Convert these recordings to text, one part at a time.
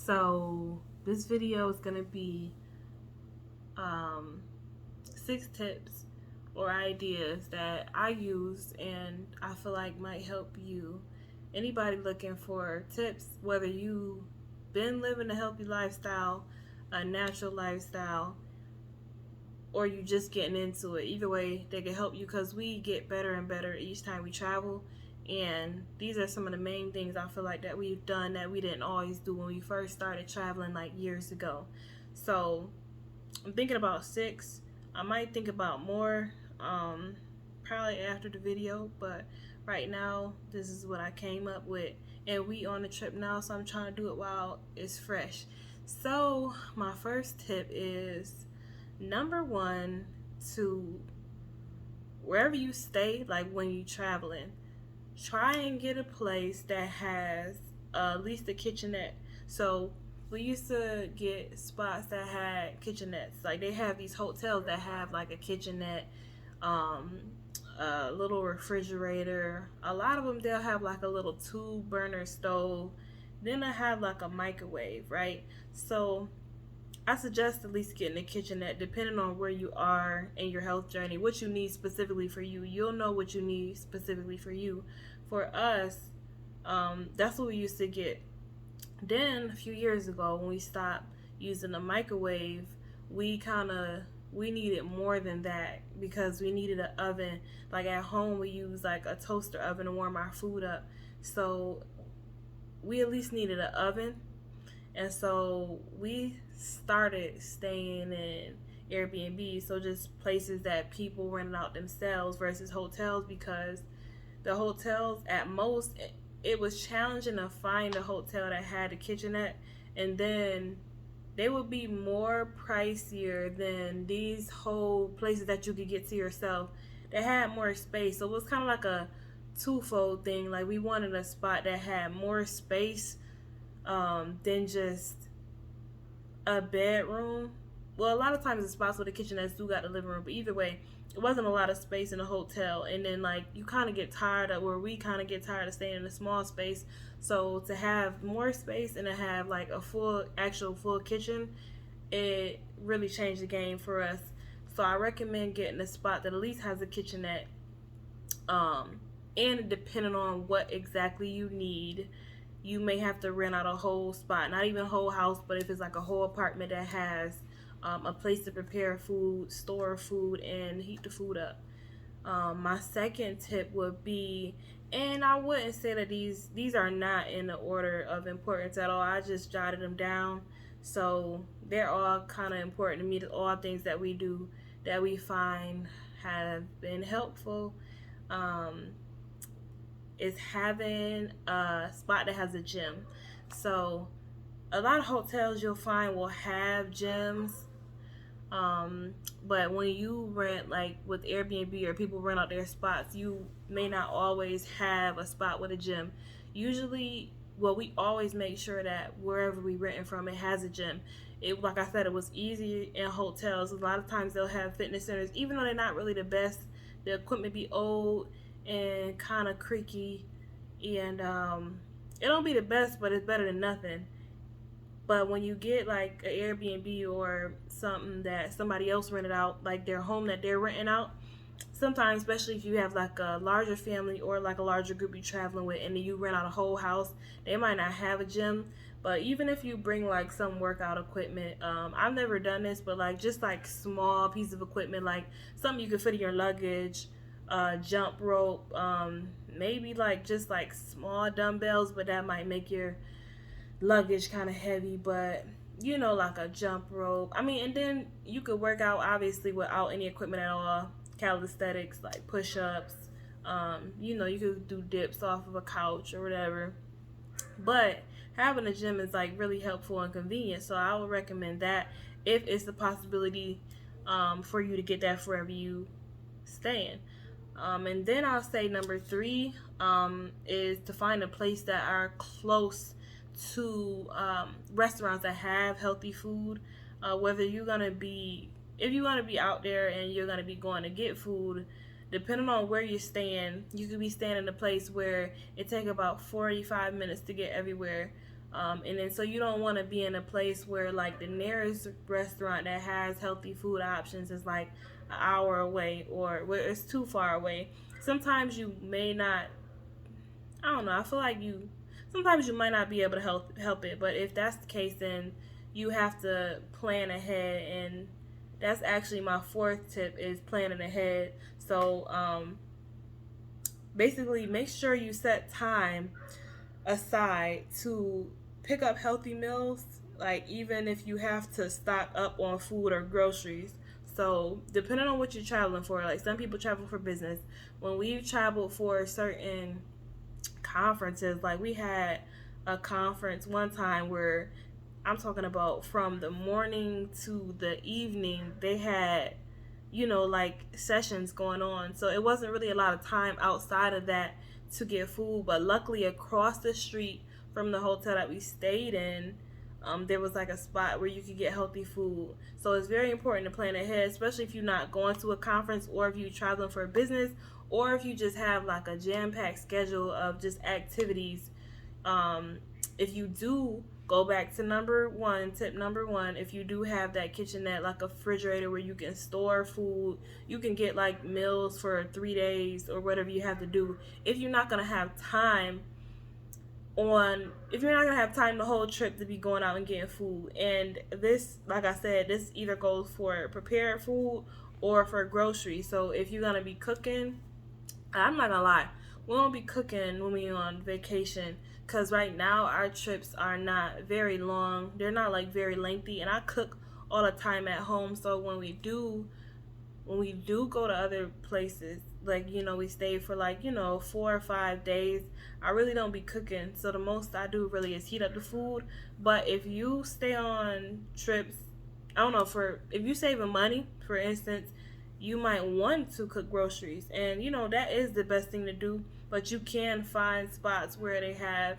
So this video is going to be 6 tips or ideas that I use and I feel like might help you. Anybody looking for tips, whether you been living a healthy lifestyle, a natural lifestyle, or you just getting into it. Either way, they can help you because we get better and better each time we travel. And these are some of the main things I feel like that we've done that we didn't always do when we first started traveling like years ago. So I'm thinking about 6. I might think about more probably after the video, but right now this is what I came up with. And we on the trip now, so I'm trying to do it while it's fresh. So my first tip is number 1, to wherever you stay, like when you traveling, try and get a place that has at least a kitchenette. So we used to get spots that had kitchenettes. Like they have these hotels that have like a kitchenette, um, a little refrigerator. A lot of them they'll have like a little 2 burner stove. Then they have like a microwave, right? So I suggest at least getting a kitchenette, depending on where you are in your health journey, what you need specifically for you. You'll know what you need specifically for you. For us, that's what we used to get. Then a few years ago, when we stopped using the microwave, we kind of we needed more than that because we needed an oven. Like at home, we use like a toaster oven to warm our food up. So we at least needed an oven, and so we started staying in Airbnb, so just places that people rented out themselves versus hotels, because the hotels at most it was challenging to find a hotel that had a kitchenette, and then they would be more pricier than these whole places that you could get to yourself. They had more space, so it was kind of like a twofold thing. Like we wanted a spot that had more space than just a bedroom. Well, a lot of times the spots with the kitchenettes do got the living room, but either way, it wasn't a lot of space in a hotel. And then like you kind of get tired of, where we kind of get tired of staying in a small space. So to have more space and to have like a actual full kitchen, it really changed the game for us. So I recommend getting a spot that at least has a kitchenette. Um, and depending on what exactly you need, you may have to rent out a whole spot, not even a whole house, but if it's like a whole apartment that has a place to prepare food, store food, and heat the food up. My second tip would be, and I wouldn't say that these are not in the order of importance at all. I just jotted them down, so they're all kind of important to me. All things that we do that we find have been helpful. Um, is having a spot that has a gym. So a lot of hotels you'll find will have gyms, but when you rent, like with Airbnb or people rent out their spots, you may not always have a spot with a gym. Usually, well, we always make sure that wherever we renting from, it has a gym. It, like I said, it was easy in hotels. A lot of times they'll have fitness centers, even though they're not really the best. The equipment be old and kind of creaky, and it don't be the best, but it's better than nothing. But when you get like an Airbnb or something that somebody else rented out, like their home that they're renting out, sometimes, especially if you have like a larger family or like a larger group you're traveling with, and then you rent out a whole house, they might not have a gym. But even if you bring like some workout equipment, I've never done this, but like just like small piece of equipment, like something you can fit in your luggage, jump rope, maybe like just like small dumbbells, but that might make your luggage kind of heavy. But you know, like a jump rope. I mean, and then you could work out obviously without any equipment at all. Calisthenics like push-ups. You know, you could do dips off of a couch or whatever. But having a gym is like really helpful and convenient. So I would recommend that if it's the possibility for you to get that for wherever you staying. And then I'll say number 3 is to find a place that are close to restaurants that have healthy food. Whether you're gonna be, if you're gonna be out there and you're gonna be going to get food, depending on where you're staying, you could be staying in a place where it take about 45 minutes to get everywhere. And then so you don't want to be in a place where like the nearest restaurant that has healthy food options is like an hour away or where it's too far away. Sometimes you may not, I don't know, I feel like you sometimes you might not be able to help it, but if that's the case, then you have to plan ahead. And that's actually my fourth tip, is planning ahead. So basically make sure you set time aside to pick up healthy meals, like even if you have to stock up on food or groceries. So depending on what you're traveling for, like some people travel for business. When we've traveled for certain conferences, like we had a conference one time where I'm talking about from the morning to the evening, they had, like sessions going on. So it wasn't really a lot of time outside of that to get food. But luckily, across the street from the hotel that we stayed in, there was like a spot where you could get healthy food. So it's very important to plan ahead, especially if you're not going to a conference or if you're traveling for a business or if you just have like a jam-packed schedule of just activities. If you do go back to tip number one, if you do have that kitchenette, like a refrigerator where you can store food, you can get like meals for 3 days or whatever you have to do. If you're not going to have time the whole trip to be going out and getting food. And this, like I said, this either goes for prepared food or for groceries. So if you're going to be cooking, I'm not gonna lie, we won't be cooking when we're on vacation, because right now our trips are not very long. They're not like very lengthy, and I cook all the time at home. So when we do go to other places, like we stay for like 4 or 5 days, I really don't be cooking. So the most I do really is heat up the food. But if you stay on trips, I don't know, for if you saving money, for instance, you might want to cook groceries, and that is the best thing to do. But you can find spots where they have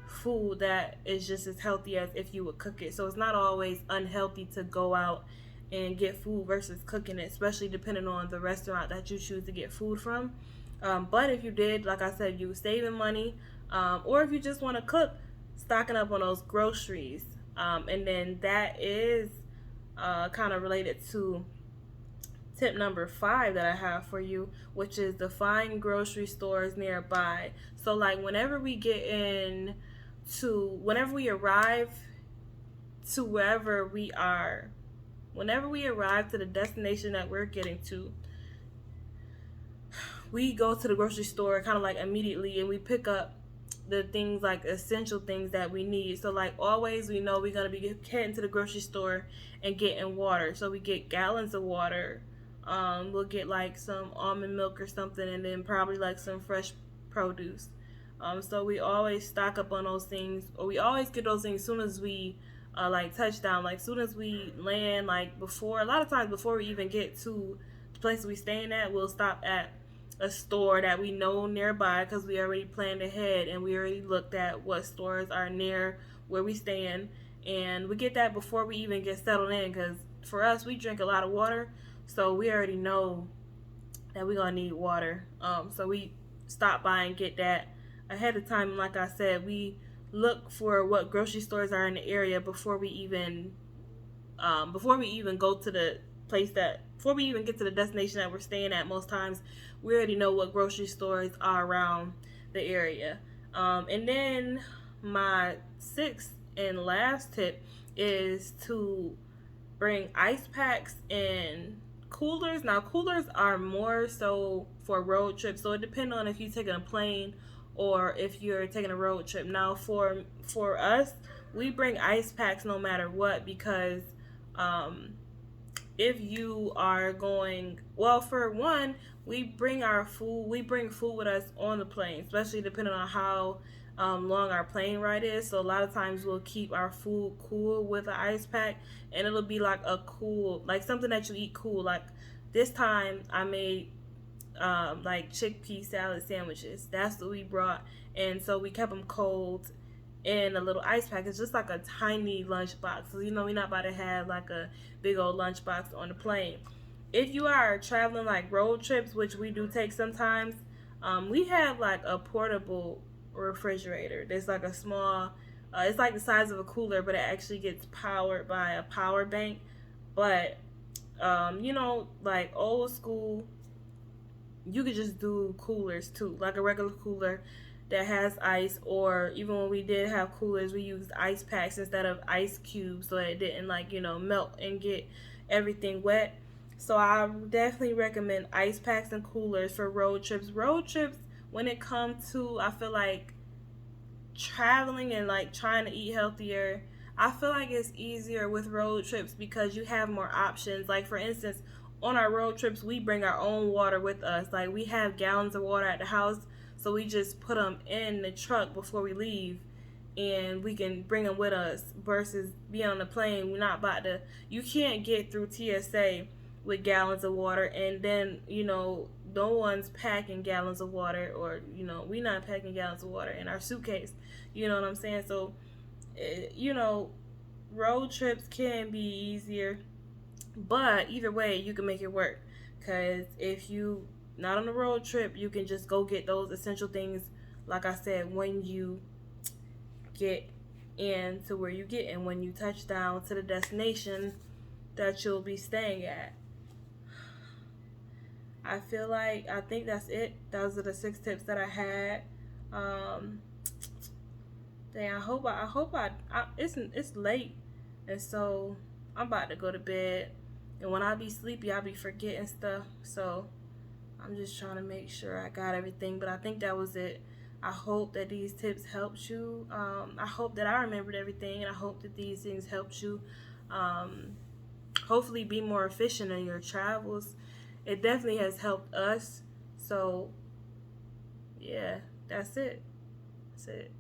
food that is just as healthy as if you would cook it. So it's not always unhealthy to go out and get food versus cooking it, especially depending on the restaurant that you choose to get food from. But if you did, like I said, you saving money, or if you just want to cook, stocking up on those groceries. And then that is kind of related to tip number 5 that I have for you, which is to find grocery stores nearby. So like whenever we arrive to wherever we are, whenever we arrive to the destination that we're getting to, we go to the grocery store kind of like immediately, and we pick up the things, like essential things that we need. So like always, we know we're going to be heading to the grocery store and getting water. So we get gallons of water. We'll get like some almond milk or something, and then probably like some fresh produce. So we always stock up on those things, or we always get those things as soon as we like touchdown, like soon as we land. Like a lot of times before we even get to the place we staying at, we'll stop at a store that we know nearby, because we already planned ahead and we already looked at what stores are near where we stand, and we get that before we even get settled in, because for us, we drink a lot of water, so we already know that we're gonna need water. So we stop by and get that ahead of time. Like I said, we look for what grocery stores are in the area before we even go to the before we even get to the destination that we're staying at. Most times we already know what grocery stores are around the area. And then my 6th and last tip is to bring ice packs and coolers. Now coolers are more so for road trips, so it depends on if you're taking a plane or if you're taking a road trip. Now for us, we bring ice packs no matter what, because if you are going, well, for one, we bring food with us on the plane, especially depending on how long our plane ride is. So a lot of times we'll keep our food cool with an ice pack, and it'll be like like something that you eat cool. Like this time I made like chickpea salad sandwiches. That's what we brought, and so we kept them cold in a little ice pack. It's just like a tiny lunch box. So we're not about to have like a big old lunch box on the plane. If you are traveling like road trips, which we do take sometimes, we have like a portable refrigerator. There's like a small It's like the size of a cooler, but it actually gets powered by a power bank. But like old school, you could just do coolers too, like a regular cooler that has ice. Or even when we did have coolers, we used ice packs instead of ice cubes, so it didn't melt and get everything wet. So I definitely recommend ice packs and coolers for road trips. Road trips, when it comes to, I feel like traveling and like trying to eat healthier, I feel like it's easier with road trips because you have more options. Like for instance, on our road trips, we bring our own water with us. Like we have gallons of water at the house, so we just put them in the truck before we leave, and we can bring them with us. Versus being on the plane, we're not about to. You can't get through TSA with gallons of water, and then no one's packing gallons of water, or we not packing gallons of water in our suitcase. You know what I'm saying? So you know road trips can be easier, but either way you can make it work, because if you not on a road trip, you can just go get those essential things, like I said, when you get in to where you get, and when you touch down to the destination that you'll be staying at. I think that's it. Those are the 6 tips that I had. Um, Dang, it's late, and so I'm about to go to bed. And when I be sleepy, I be forgetting stuff. So I'm just trying to make sure I got everything. But I think that was it. I hope that these tips helped you. I hope that I remembered everything, and I hope that these things helped you. Um, Hopefully, be more efficient in your travels. It definitely has helped us. So yeah, that's it. That's it.